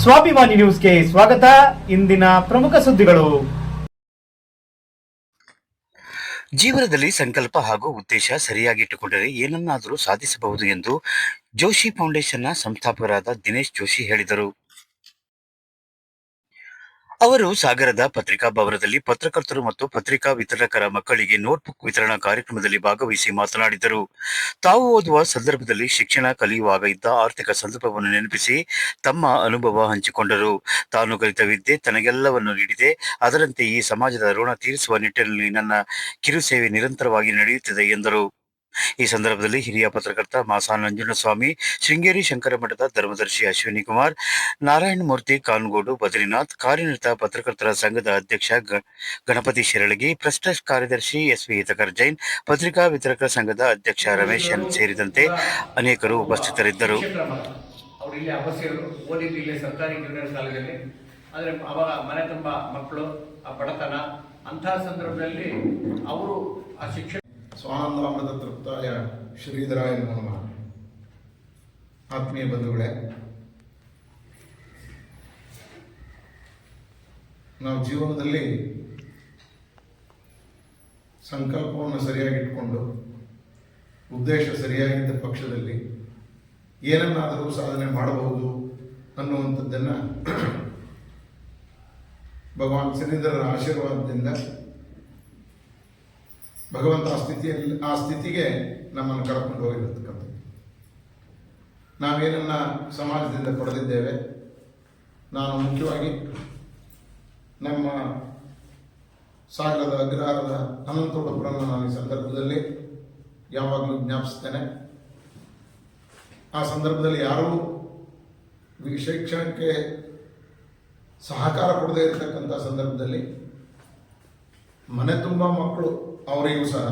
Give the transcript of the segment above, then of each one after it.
ಸ್ವಾಭಿಮಾನಿ ನ್ಯೂಸ್ಗೆ ಸ್ವಾಗತ. ಇಂದಿನ ಪ್ರಮುಖ ಸುದ್ದಿಗಳು. ಜೀವನದಲ್ಲಿ ಸಂಕಲ್ಪ ಹಾಗೂ ಉದ್ದೇಶ ಸರಿಯಾಗಿಟ್ಟುಕೊಂಡರೆ ಏನನ್ನಾದರೂ ಸಾಧಿಸಬಹುದು ಎಂದು ಜೋಶಿ ಫೌಂಡೇಶನ್ನ ಸಂಸ್ಥಾಪಕರಾದ ದಿನೇಶ್ ಜೋಶಿ ಹೇಳಿದರು. ಅವರು ಸಾಗರದ ಪತ್ರಿಕಾ ಭವನದಲ್ಲಿ ಪತ್ರಕರ್ತರು ಮತ್ತು ಪತ್ರಿಕಾ ವಿತರಕರ ಮಕ್ಕಳಿಗೆ ನೋಟ್ಬುಕ್ ವಿತರಣಾ ಕಾರ್ಯಕ್ರಮದಲ್ಲಿ ಭಾಗವಹಿಸಿ ಮಾತನಾಡಿದರು. ತಾವು ಓದುವ ಸಂದರ್ಭದಲ್ಲಿ ಶಿಕ್ಷಣ ಕಲಿಯುವಾಗ ಇದ್ದ ಆರ್ಥಿಕ ಸಂದರ್ಭವನ್ನು ನೆನಪಿಸಿ ತಮ್ಮ ಅನುಭವ ಹಂಚಿಕೊಂಡರು. ತಾನು ಕಲಿತ ವಿದ್ಯೆ ತನಗೆಲ್ಲವನ್ನು ನೀಡಿದೆ, ಅದರಂತೆ ಈ ಸಮಾಜದ ಋಣ ತೀರಿಸುವ ನಿಟ್ಟಿನಲ್ಲಿ ನನ್ನ ಕಿರುಸೇವೆ ನಿರಂತರವಾಗಿ ನಡೆಯುತ್ತಿದೆ ಎಂದರು. ಈ ಸಂದರ್ಭದಲ್ಲಿ ಹಿರಿಯ ಪತ್ರಕರ್ತ ಮಾಸಾ ನಂಜುಂಡಸ್ವಾಮಿ, ಶೃಂಗೇರಿ ಶಂಕರ ಮಠದ ಧರ್ಮದರ್ಶಿ ಅಶ್ವಿನಿ ಕುಮಾರ್, ನಾರಾಯಣಮೂರ್ತಿ ಕಾನ್ಗೋಡು, ಬದ್ರಿನಾಥ್, ಕಾರ್ಯನಿರತ ಪತ್ರಕರ್ತರ ಸಂಘದ ಅಧ್ಯಕ್ಷ ಗಣಪತಿ ಶಿರಳಗಿ, ಟ್ರಸ್ಟ್ ಕಾರ್ಯದರ್ಶಿ ಎಸ್ವಿ ಹಿತಕರ್ ಜೈನ್, ಪತ್ರಿಕಾ ವಿತರಕರ ಸಂಘದ ಅಧ್ಯಕ್ಷ ರಮೇಶ್ ಸೇರಿದಂತೆ ಅನೇಕರು ಉಪಸ್ಥಿತರಿದ್ದರು. ಅವರು ಇಲ್ಲಿ ಅವಶ್ಯರು ಓದಿದ್ದು ಇಲ್ಲಿ ಸರ್ಕಾರಿ ಜೂನಿಯರ್ ಕಾಲೇಜಲ್ಲಿ. ಆದರೆ ಅವಾಗ ಮನೆ ತುಂಬ ಮಕ್ಕಳು, ಆ ಬಡತನ, ಅಂತಹ ಸಂದರ್ಭದಲ್ಲಿ ಅವರು ಆ ಶಿಕ್ಷಣ ಸ್ವಾನಂದಾಮೃತ ತೃಪ್ತಾಯ ಶ್ರೀಧರಾಯ ನಮಃ. ಆತ್ಮೀಯ ಬಂಧುಗಳೇ, ನಾವು ಜೀವನದಲ್ಲಿ ಸಂಕಲ್ಪವನ್ನು ಸರಿಯಾಗಿ ಇಟ್ಕೊಂಡು ಉದ್ದೇಶ ಸರಿಯಾಗಿದ್ದ ಪಕ್ಷದಲ್ಲಿ ಏನನ್ನಾದರೂ ಸಾಧನೆ ಮಾಡಬಹುದು ಅನ್ನುವಂಥದ್ದನ್ನು ಭಗವಾನ್ ಶ್ರೀಧರರ ಆಶೀರ್ವಾದದಿಂದ ಭಗವಂತ ಆ ಸ್ಥಿತಿಗೆ ನಮ್ಮನ್ನು ಕರ್ಕೊಂಡು ಹೋಗಿರತಕ್ಕಂಥದ್ದು. ನಾವೇನನ್ನ ಸಮಾಜದಿಂದ ಪಡೆದಿದ್ದೇವೆ. ನಾನು ಮುಖ್ಯವಾಗಿ ನಮ್ಮ ಸಾಗರದ ಅಗ್ರಹಾರದ ಅನಂತೋಡಪುರನ್ನು ನಾನು ಈ ಸಂದರ್ಭದಲ್ಲಿ ಯಾವಾಗಲೂ ಜ್ಞಾಪಿಸ್ತೇನೆ. ಆ ಸಂದರ್ಭದಲ್ಲಿ ಯಾರೂ ಶಿಕ್ಷಣಕ್ಕೆ ಸಹಕಾರ ಕೊಡದೇ ಇರತಕ್ಕಂಥ ಸಂದರ್ಭದಲ್ಲಿ ಮನೆ ತುಂಬ ಮಕ್ಕಳು, ಅವರಿಗೂ ಸಹ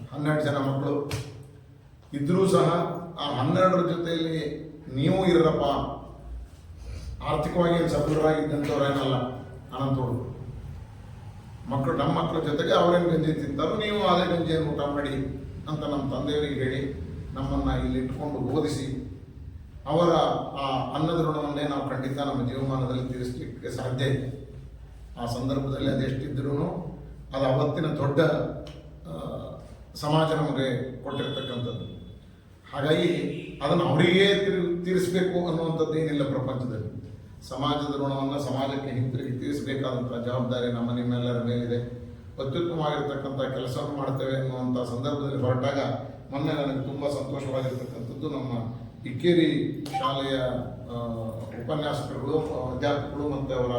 12 ಜನ ಮಕ್ಕಳು ಇದ್ದರೂ ಸಹ ಆ 12ರ ಜೊತೆಯಲ್ಲಿ ನೀವು ಇರಪ್ಪ, ಆರ್ಥಿಕವಾಗಿ ಸಬಲರಾಗಿದ್ದಂಥವ್ರೇನಲ್ಲ ಅನಂತೋಡು ಮಕ್ಕಳು. ನಮ್ಮ ಮಕ್ಕಳ ಜೊತೆಗೆ ಅವರೇನು ಗಂಜಿ ತಿಂತಾರೋ ನೀವು ಅದೇ ಗಂಜಿಯನ್ನು ಊಟ ಮಾಡಿ ಅಂತ ನಮ್ಮ ತಂದೆಯವರಿಗೆ ಹೇಳಿ ನಮ್ಮನ್ನು ಇಲ್ಲಿ ಇಟ್ಕೊಂಡು ಓದಿಸಿ ಅವರ ಆ ಅನ್ನದ ಋಣವನ್ನೇ ನಾವು ಖಂಡಿತ ನಮ್ಮ ಜೀವಮಾನದಲ್ಲಿ ತೀರಿಸಲಿಕ್ಕೆ ಸಾಧ್ಯ ಇದೆ. ಆ ಸಂದರ್ಭದಲ್ಲಿ ಅದೆಷ್ಟಿದ್ರೂ ಅದು ಅವತ್ತಿನ ದೊಡ್ಡ ಸಮಾಜ ನಮಗೆ ಕೊಟ್ಟಿರ್ತಕ್ಕಂಥದ್ದು. ಹಾಗಾಗಿ ಅದನ್ನು ಅವರಿಗೇ ತೀರಿಸಬೇಕು ಅನ್ನುವಂಥದ್ದು ಏನಿಲ್ಲ ಪ್ರಪಂಚದಲ್ಲಿ. ಸಮಾಜದ ಋಣವನ್ನು ಸಮಾಜಕ್ಕೆ ಹಿಂತಿರುಗಿ ತೀರಿಸಬೇಕಾದಂಥ ಜವಾಬ್ದಾರಿ ನಮ್ಮ ನಿಮ್ಮೆಲ್ಲರ ಮೇಲಿದೆ. ಅತ್ಯುತ್ತಮವಾಗಿರ್ತಕ್ಕಂಥ ಕೆಲಸವನ್ನು ಮಾಡ್ತೇವೆ ಅನ್ನುವಂಥ ಸಂದರ್ಭದಲ್ಲಿ ಹೊರಟಾಗ ಮೊನ್ನೆ ನನಗೆ ತುಂಬ ಸಂತೋಷವಾಗಿರ್ತಕ್ಕಂಥದ್ದು, ನಮ್ಮ ಇಕ್ಕೇರಿ ಶಾಲೆಯ ಉಪನ್ಯಾಸಕರುಗಳು, ಅಧ್ಯಾಪಕರು ಮತ್ತು ಅವರ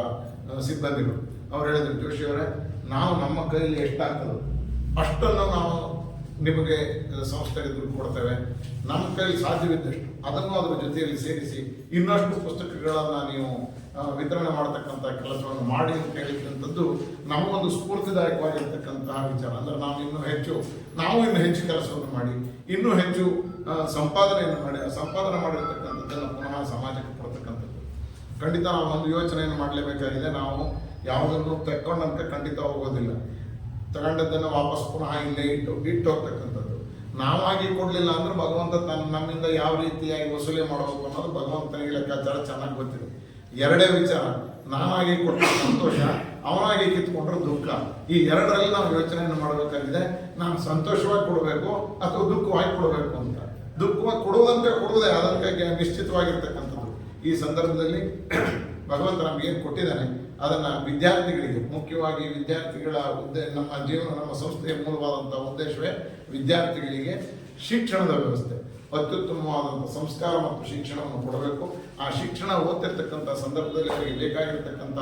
ಸಿಬ್ಬಂದಿಗಳು ಅವ್ರು ಹೇಳಿದ್ರು, ಜೋಶಿಯವರೇ, ನಾವು ನಮ್ಮ ಕೈಯಲ್ಲಿ ಎಷ್ಟಾಗ್ತದೆ ಅಷ್ಟನ್ನು ನಾವು ನಿಮಗೆ ಸಂಸ್ಥೆಗೆ ದುಡ್ಡು ಕೊಡ್ತೇವೆ. ನಮ್ಮ ಕೈಲಿ ಸಾಧ್ಯವಿದ್ದಷ್ಟು ಅದನ್ನು ಅದರ ಜೊತೆಯಲ್ಲಿ ಸೇರಿಸಿ ಇನ್ನಷ್ಟು ಪುಸ್ತಕಗಳನ್ನು ನೀವು ವಿತರಣೆ ಮಾಡತಕ್ಕಂಥ ಕೆಲಸವನ್ನು ಮಾಡಿ ಅಂತ ಹೇಳಿದಂಥದ್ದು ನಮಗೊಂದು ಸ್ಫೂರ್ತಿದಾಯಕವಾಗಿರ್ತಕ್ಕಂತಹ ವಿಚಾರ. ಅಂದರೆ ನಾವು ಇನ್ನೂ ಹೆಚ್ಚು ಕೆಲಸವನ್ನು ಮಾಡಿ ಇನ್ನೂ ಹೆಚ್ಚು ಸಂಪಾದನೆಯನ್ನು ಮಾಡಿ ಆ ಸಂಪಾದನೆ ಮಾಡಿರ್ತಕ್ಕಂಥದ್ದನ್ನು ಪುನಃ ಸಮಾಜಕ್ಕೆ ಕೊಡ್ತಕ್ಕಂಥದ್ದು. ಖಂಡಿತ ನಾವು ಒಂದು ಯೋಚನೆಯನ್ನು ಮಾಡಲೇಬೇಕಾಗಿದೆ. ನಾವು ಯಾವುದನ್ನು ತೆಕ್ಕೊಂಡಂತೆ ಖಂಡಿತ ಹೋಗೋದಿಲ್ಲ. ತಗೊಂಡದ್ದನ್ನು ವಾಪಸ್ ಪುನಃ ಇಲ್ಲೇ ಇಟ್ಟು ಹೋಗ್ತಕ್ಕಂಥದ್ದು. ನಾವಾಗಿ ಕೊಡಲಿಲ್ಲ ಅಂದ್ರೆ ಭಗವಂತ ನಮ್ಮಿಂದ ಯಾವ ರೀತಿಯಾಗಿ ವಸೂಲಿ ಮಾಡಬೇಕು ಅನ್ನೋದು ಭಗವಂತನಿಗೆ ಲೆಕ್ಕಾಚಾರ ಚೆನ್ನಾಗಿ ಗೊತ್ತಿದೆ. ಎರಡೇ ವಿಚಾರ, ನಾನಾಗಿ ಕೊಟ್ಟರೆ ಸಂತೋಷ, ಅವನಾಗಿ ಕಿತ್ಕೊಂಡ್ರೆ ದುಃಖ. ಈ ಎರಡರಲ್ಲಿ ನಾವು ಯೋಚನೆಯನ್ನು ಮಾಡಬೇಕಾಗಿದೆ. ನಾನು ಸಂತೋಷವಾಗಿ ಕೊಡಬೇಕು ಅಥವಾ ದುಃಖವಾಗಿ ಕೊಡಬೇಕು ಅಂತ. ದುಃಖವಾಗಿ ಕೊಡುವುದಂತೆ ಕೊಡುವುದೇ ಅದಕ್ಕೆ ನಿಶ್ಚಿತವಾಗಿರ್ತಕ್ಕಂಥದ್ದು. ಈ ಸಂದರ್ಭದಲ್ಲಿ ಭಗವಂತ ನಮಗೇನು ಕೊಟ್ಟಿದ್ದಾನೆ ಅದನ್ನು ವಿದ್ಯಾರ್ಥಿಗಳಿಗೆ, ಮುಖ್ಯವಾಗಿ ವಿದ್ಯಾರ್ಥಿಗಳ ನಮ್ಮ ಸಂಸ್ಥೆಯ ಮೂಲವಾದಂಥ ಉದ್ದೇಶವೇ ವಿದ್ಯಾರ್ಥಿಗಳಿಗೆ ಶಿಕ್ಷಣದ ವ್ಯವಸ್ಥೆ, ಅತ್ಯುತ್ತಮವಾದಂಥ ಸಂಸ್ಕಾರ ಮತ್ತು ಶಿಕ್ಷಣವನ್ನು ಕೊಡಬೇಕು. ಆ ಶಿಕ್ಷಣ ಓದ್ತಿರ್ತಕ್ಕಂಥ ಸಂದರ್ಭದಲ್ಲಿ ಅವರಿಗೆ ಬೇಕಾಗಿರ್ತಕ್ಕಂಥ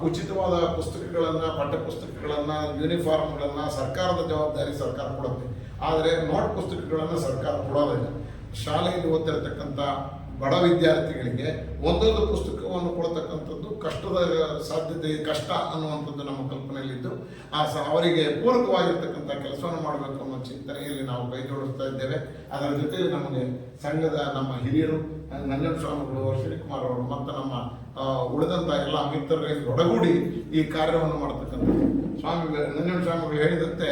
ಉಚಿತವಾದ ಪುಸ್ತಕಗಳನ್ನು, ಪಠ್ಯಪುಸ್ತಕಗಳನ್ನು, ಯೂನಿಫಾರ್ಮ್ಗಳನ್ನು ಸರ್ಕಾರದ ಜವಾಬ್ದಾರಿ ಸರ್ಕಾರ ಕೊಡುತ್ತೆ. ಆದರೆ ನೋಟ್ ಪುಸ್ತಕಗಳನ್ನು ಸರ್ಕಾರ ಕೊಡೋದಿಲ್ಲ. ಶಾಲೆಯಲ್ಲಿ ಓದ್ತಿರ್ತಕ್ಕಂಥ ಬಡ ವಿದ್ಯಾರ್ಥಿಗಳಿಗೆ ಒಂದೊಂದು ಪುಸ್ತಕವನ್ನು ಕೊಡ್ತಕ್ಕಂಥದ್ದು ಕಷ್ಟ ಅನ್ನುವಂಥದ್ದು ನಮ್ಮ ಕಲ್ಪನೆಯಲ್ಲಿದ್ದು ಅವರಿಗೆ ಪೂರಕವಾಗಿರ್ತಕ್ಕಂಥ ಕೆಲಸವನ್ನು ಮಾಡಬೇಕು ಅನ್ನೋ ಚಿಂತನೆಯಲ್ಲಿ ನಾವು ಕೈ ಜೋಡಿಸ್ತಾ ಇದ್ದೇವೆ. ಅದರ ಜೊತೆಗೆ ನಮಗೆ ಸಂಘದ ನಮ್ಮ ಹಿರಿಯರು, ನಂಜನಸ್ವಾಮಿಗಳು, ಶ್ರೀಕುಮಾರ್ ಅವರು ಮತ್ತು ನಮ್ಮ ಉಳಿದಂಥ ಎಲ್ಲ ಮಿತ್ರರಿಗೆ ಒಡಗೂಡಿ ಈ ಕಾರ್ಯವನ್ನು ಮಾಡತಕ್ಕಂಥದ್ದು. ನಂಜನಸ್ವಾಮಿಗಳು ಹೇಳಿದಂತೆ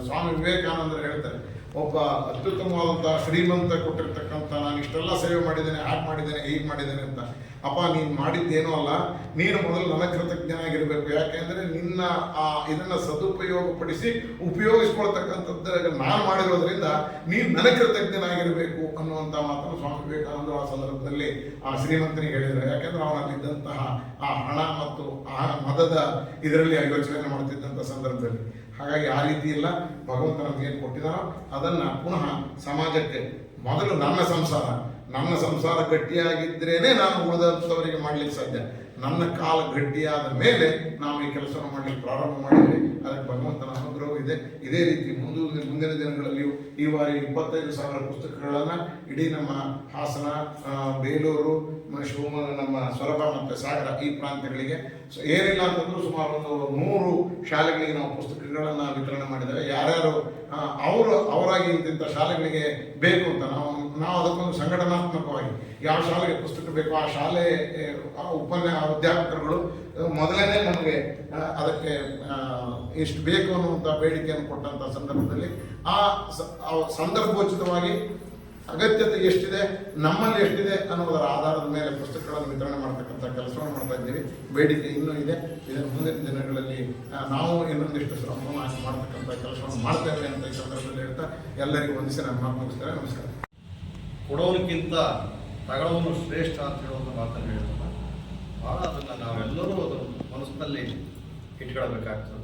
ಸ್ವಾಮಿ ವಿವೇಕಾನಂದರು ಹೇಳ್ತಾರೆ, ಒಬ್ಬ ಅತ್ಯುತ್ತಮವಾದಂತಹ ಶ್ರೀಮಂತ ಕೊಟ್ಟಿರ್ತಕ್ಕಂಥ ನಾನು ಇಷ್ಟೆಲ್ಲ ಸೇವೆ ಮಾಡಿದ್ದೇನೆ, ಹಾಗೆ ಮಾಡಿದ್ದೇನೆ, ಹೀಗೆ ಮಾಡಿದ್ದೇನೆ ಅಂತ. ಅಪ್ಪ ನೀನು ಮಾಡಿದ್ದೇನೋ ಅಲ್ಲ, ನೀನು ಮೊದಲು ನನ್ನ ಕೃತಜ್ಞನಾಗಿರಬೇಕು. ಯಾಕೆಂದರೆ ನಿನ್ನ ಇದನ್ನು ಸದುಪಯೋಗಪಡಿಸಿ ಉಪಯೋಗಿಸ್ಕೊಳ್ತಕ್ಕಂಥದ್ದು ನಾನು ಮಾಡಿರೋದ್ರಿಂದ ನೀನು ನನ್ನ ಕೃತಜ್ಞನಾಗಿರಬೇಕು ಅನ್ನುವಂಥ ಮಾತನ್ನು ಸ್ವಾಮಿ ವಿವೇಕಾನಂದರು ಆ ಸಂದರ್ಭದಲ್ಲಿ ಆ ಶ್ರೀಮಂತನಿಗೆ ಹೇಳಿದರು. ಯಾಕೆಂದರೆ ಅವನಲ್ಲಿದ್ದಂತಹ ಆ ಹಣ ಮತ್ತು ಆ ಮದದ ಇದರಲ್ಲಿ ಯೋಚನೆ ಮಾಡ್ತಿದ್ದಂಥ ಸಂದರ್ಭದಲ್ಲಿ. ಹಾಗಾಗಿ ಆ ರೀತಿ ಎಲ್ಲ ಭಗವಂತ ನಮಗೇನು ಕೊಟ್ಟಿದ್ದಾನೋ ಅದನ್ನು ಪುನಃ ಸಮಾಜಕ್ಕೆ ಮೊದಲು ನನ್ನ ಸಂಸಾರ ಗಟ್ಟಿಯಾಗಿದ್ದರೇನೆ ನಾನು ಉಳಿದಂಥವರಿಗೆ ಮಾಡಲಿಕ್ಕೆ ಸಾಧ್ಯ. ನನ್ನ ಕಾಲ ಗಟ್ಟಿಯಾದ ಮೇಲೆ ನಾವು ಈ ಕೆಲಸವನ್ನು ಮಾಡಲಿಕ್ಕೆ ಪ್ರಾರಂಭ ಮಾಡಿದ್ವಿ. ಅದಕ್ಕೆ ಭಗವಂತನ ಅನುಗ್ರಹವೂ ಇದೆ. ಇದೇ ರೀತಿ ಮುಂದಿನ ದಿನಗಳಲ್ಲಿಯೂ ಈ ಬಾರಿ 25,000 ಪುಸ್ತಕಗಳನ್ನು ಇಡೀ ನಮ್ಮ ಹಾಸನ, ಬೇಲೂರು, ಶಿವಮೊಗ್ಗ, ನಮ್ಮ ಸೊರಬ ಮತ್ತು ಸಾಗರ ಈ ಪ್ರಾಂತ್ಯಗಳಿಗೆ ಏನಿಲ್ಲ ಅಂತಂದ್ರೂ ಸುಮಾರು ಒಂದು 100 ಶಾಲೆಗಳಿಗೆ ನಾವು ಪುಸ್ತಕಗಳನ್ನು ವಿತರಣೆ ಮಾಡಿದ್ದೇವೆ. ಯಾರ್ಯಾರು ಅವರಾಗಿ ಇಂಥ ಶಾಲೆಗಳಿಗೆ ಬೇಕು ಅಂತ ನಾವು ಅದಕ್ಕೊಂದು ಸಂಘಟನಾತ್ಮಕವಾಗಿ ಯಾವ ಶಾಲೆಗೆ ಪುಸ್ತಕ ಬೇಕು ಆ ಶಾಲೆ ಅಧ್ಯಾಪಕರುಗಳು ಮೊದಲನೇ ನಮಗೆ ಅದಕ್ಕೆ ಎಷ್ಟು ಬೇಕು ಅನ್ನುವಂಥ ಬೇಡಿಕೆಯನ್ನು ಕೊಟ್ಟಂಥ ಸಂದರ್ಭದಲ್ಲಿ ಆ ಸಂದರ್ಭೋಚಿತವಾಗಿ ಅಗತ್ಯತೆ ಎಷ್ಟಿದೆ, ನಮ್ಮಲ್ಲಿ ಎಷ್ಟಿದೆ ಅನ್ನೋದರ ಆಧಾರದ ಮೇಲೆ ಪುಸ್ತಕಗಳನ್ನು ವಿತರಣೆ ಮಾಡ್ತಕ್ಕಂಥ ಕೆಲಸವನ್ನು ಮಾಡ್ತಾ ಇದ್ದೀವಿ. ಬೇಡಿಕೆ ಇನ್ನೂ ಇದೆ. ಇದನ್ನು ಮುಂದಿನ ದಿನಗಳಲ್ಲಿ ನಾವು ಇನ್ನೊಂದಿಷ್ಟು ಶ್ರಮವನ್ನು ಹಾಕಿ ಮಾಡ್ತಕ್ಕಂಥ ಕೆಲಸವನ್ನು ಮಾಡ್ತೇವೆ ಅಂತ ಈ ಸಂದರ್ಭದಲ್ಲಿ ಹೇಳ್ತಾ ಎಲ್ಲರಿಗೂ ವಂದಿಸಿ ನಾನು ಮಾತು ಮುಗಿಸ್ತೇನೆ. ನಮಸ್ಕಾರ. ಕೊಡೋದಕ್ಕಿಂತ ತಗೊಳ್ಳೋನು ಶ್ರೇಷ್ಠ ಅಂತ ಹೇಳುವಂಥ ಮಾತನ್ನು ಹೇಳಿದಾಗ ಭಾಳ ಅದನ್ನು ನಾವೆಲ್ಲರೂ ಅದು ಮನಸ್ಸಿನಲ್ಲಿ ಇಟ್ಕೊಳ್ಬೇಕಾಗ್ತದೆ.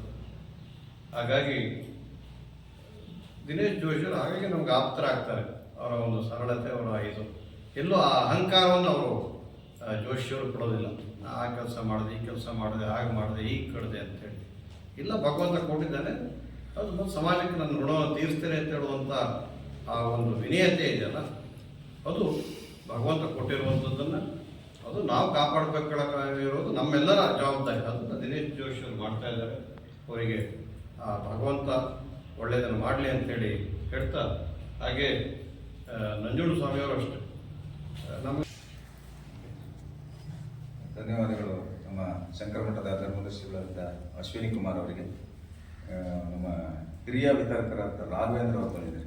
ಹಾಗಾಗಿ ದಿನೇಶ್ ಜೋಶಿಯವರು ಹಾಗಾಗಿ ನಮ್ಗೆ ಆಪ್ತರಾಗ್ತಾರೆ. ಅವರ ಒಂದು ಸರಳತೆ, ಅವರ ಇದು ಎಲ್ಲೋ ಆ ಅಹಂಕಾರವನ್ನು ಅವರು ಜೋಶಿಯವರು ಕೊಡೋದಿಲ್ಲ. ಆ ಕೆಲಸ ಮಾಡಿದೆ, ಈ ಕೆಲಸ ಮಾಡಿದೆ, ಹಾಗೆ ಮಾಡಿದೆ, ಹೀಗೆ ಕಡಿದೆ ಅಂತೇಳಿ ಇಲ್ಲ. ಭಗವಂತ ಕೊಟ್ಟಿದ್ದಾನೆ, ಅದು ಮತ್ತು ಸಮಾಜಕ್ಕೆ ನನ್ನ ಋಣವನ್ನು ತೀರಿಸ್ತೇನೆ ಅಂತ ಹೇಳುವಂಥ ಆ ಒಂದು ವಿನಯತೆ ಇದೆಯಲ್ಲ, ಅದು ಭಗವಂತ ಕೊಟ್ಟಿರುವಂಥದ್ದನ್ನು ಅದು ನಾವು ಕಾಪಾಡಬೇಕಾಗಿರೋದು ನಮ್ಮೆಲ್ಲರ ಜವಾಬ್ದಾರಿ. ಅದನ್ನು ದಿನೇಶ್ ಜೋಶಿಯವರು ಮಾಡ್ತಾ ಇದ್ದಾರೆ. ಅವರಿಗೆ ಆ ಭಗವಂತ ಒಳ್ಳೆಯದನ್ನು ಮಾಡಲಿ ಅಂಥೇಳಿ ಹೇಳ್ತಾ, ಹಾಗೆ ನಂಜುಂಡ ಸ್ವಾಮಿಯವರು ಅಷ್ಟೇ ನಮಗೆ ಧನ್ಯವಾದಗಳು. ನಮ್ಮ ಶಂಕರ ಮಠದ ಧರ್ಮದರ್ಶಿಗಳಾದ ಅಶ್ವಿನಿ ಕುಮಾರ್ ಅವರಿಗೆ, ನಮ್ಮ ಹಿರಿಯ ವಿತರಕರಾದ ರಾಘವೇಂದ್ರ ಅವರು ಬಂದಿದ್ದಾರೆ.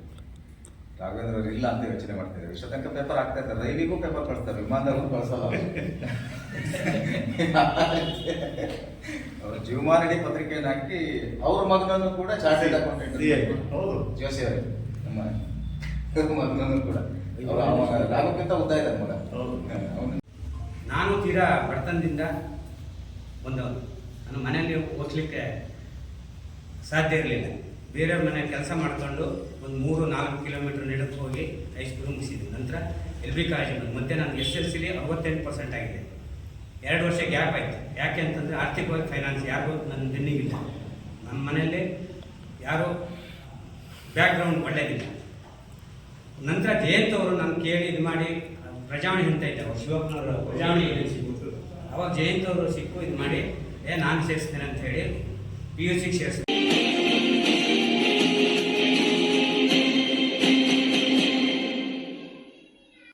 ರಾಘವೇಂದ್ರ ಅವರು ಇಲ್ಲ ಅಂತ ಯೋಚನೆ ಮಾಡ್ತಿದ್ದಾರೆ. ಇಷ್ಟ ತನಕ ಪೇಪರ್ ಆಗ್ತಾ ಇರ್ತಾರೆ, ರೈಲಿಗೂ ಪೇಪರ್ ಕಳಿಸ್ತಾರೆ, ವಿಮಾನದಲ್ಲೂ ಕಳಿಸಲ್ಲ. ಅವರು ಜೀವಮಾನಡಿ ಪತ್ರಿಕೆಯನ್ನು ಹಾಕಿ ಅವ್ರ ಮಗನನ್ನು ಕೂಡ ಚಾರ್ಟೆಡ್ ಅಕೌಂಟೆಂಟ್ ಜೋಶಿ ಅವರೇ, ನಮ್ಮ ಮಗನನ್ನು ಕೂಡ ರಾಘಕ್ಕಿಂತ ಉದ್ದ ಇದ್ದಾರೆ ಮಗ. ನಾನು ತೀರಾ ಬಡತನದಿಂದ ನನ್ನ ಮನೆಯಲ್ಲಿ ಓದ್ಲಿಕ್ಕೆ ಸಾಧ್ಯ ಇರಲಿಲ್ಲ. ಬೇರೆಯವ್ರ ಮನೆಯಲ್ಲಿ ಕೆಲಸ ಮಾಡಿಕೊಂಡು ಒಂದು 3-4 ಕಿಲೋಮೀಟರ್ ನಡೆದು ಹೋಗಿ ಹೈಸ್ಕೂಲ್ ಮುಗಿಸಿದ್ವಿ. ನಂತರ LB ಕಾಲೇಜಿಗೆ ಬಂದು ಮತ್ತೆ ನಾನು SSLCಲಿ 68% ಆಗಿದೆ. 2 ವರ್ಷ ಗ್ಯಾಪ್ ಆಯಿತು. ಯಾಕೆ ಅಂತಂದರೆ ಆರ್ಥಿಕವಾಗಿ ಫೈನಾನ್ಸ್ ಯಾರಿಗೂ ನನ್ನ ಬೆನ್ನಿಗಿಲ್ಲ. ನಮ್ಮ ಮನೆಯಲ್ಲಿ ಯಾರೂ ಬ್ಯಾಕ್ಗ್ರೌಂಡ್ ಒಳ್ಳೆಯದಿಲ್ಲ. ನಂತರ ಜಯಂತ್ ಅವರು ನಾನು ಕೇಳಿ ಇದು ಮಾಡಿ ಪ್ರಜಾವಣೆ ಅಂತ ಇದ್ದೆ, ಅವ್ರು ಶಿವಪ್ಪನವರು ಪ್ರಜಾವಣೆ ಸಿಕ್ಕಿದ್ರು. ಅವಾಗ ಜಯಂತ್ ಅವರು ಸಿಕ್ಕು ಇದು ಮಾಡಿ ನಾನು ಸೇರಿಸ್ತೇನೆ ಅಂತ ಹೇಳಿ PUCಗೆ ಸೇರಿಸ್ತೀನಿ.